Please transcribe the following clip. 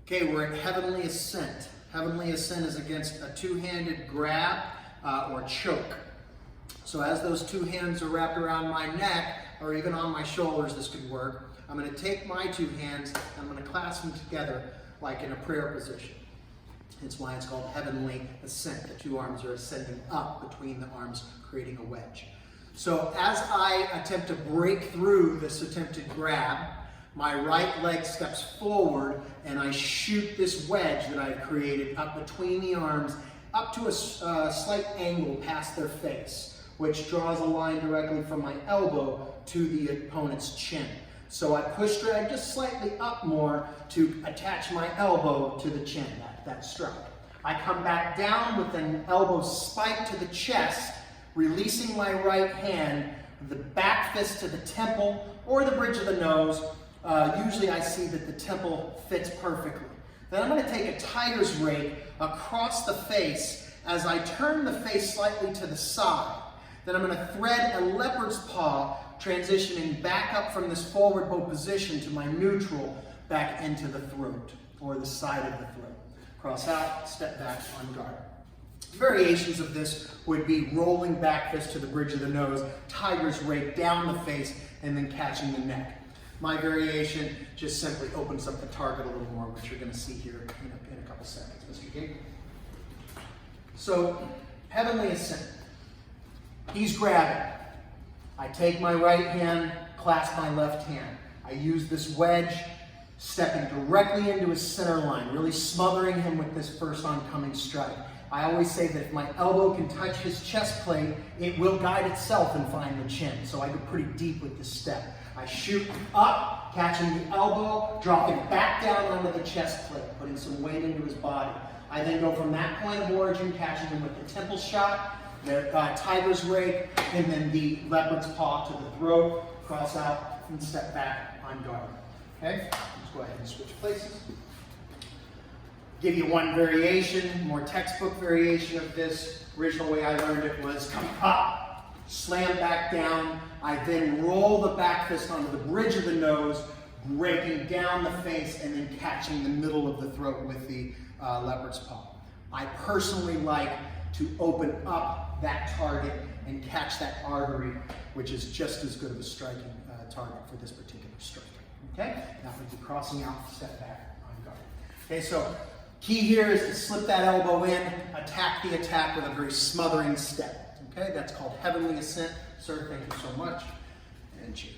Okay, we're at Heavenly Ascent. Heavenly Ascent is against a two-handed grab or choke. So as those two hands are wrapped around my neck, or even on my shoulders, this could work. I'm going to take my two hands and I'm going to clasp them together like in a prayer position. It's why it's called Heavenly Ascent. The two arms are ascending up between the arms, creating a wedge. So as I attempt to break through this attempted grab, my right leg steps forward and I shoot this wedge that I've created up between the arms, up to a slight angle past their face, which draws a line directly from my elbow to the opponent's chin. So I push drag just slightly up more to attach my elbow to the chin, that strike. I come back down with an elbow spike to the chest, releasing my right hand, the back fist to the temple or the bridge of the nose. Usually I see that the temple fits perfectly. Then I'm going to take a tiger's rake across the face as I turn the face slightly to the side. Then I'm going to thread a leopard's paw, transitioning back up from this forward bow position to my neutral back into the throat, or the side of the throat. Cross out, step back on guard. Variations of this would be rolling back fist to the bridge of the nose, tiger's rake down the face, and then catching the neck. My variation just simply opens up the target a little more, which you're going to see here in a couple seconds, Mr. King. So, Heavenly Ascent. He's grabbing. I take my right hand, clasp my left hand. I use this wedge, stepping directly into his center line, really smothering him with this first oncoming strike. I always say that if my elbow can touch his chest plate, it will guide itself and find the chin. So I go pretty deep with this step. I shoot up, catching the elbow, dropping back down onto the chest plate, putting some weight into his body. I then go from that point of origin, catching him with the temple shot, the tiger's rake, and then the leopard's paw to the throat, cross out, and step back on guard. Okay? Let's go ahead and switch places. Give you one variation, more textbook variation of this. Original way I learned it was come up, slam back down. I then roll the back fist onto the bridge of the nose, breaking down the face, and then catching the middle of the throat with the leopard's paw. I personally like to open up that target and catch that artery, which is just as good of a striking target for this particular strike. Okay? Now we'll be crossing out, step back on guard. Okay, so key here is to slip that elbow in, attack the attack with a very smothering step. Okay, that's called Heavenly Ascent. Sir, thank you so much. And cheers.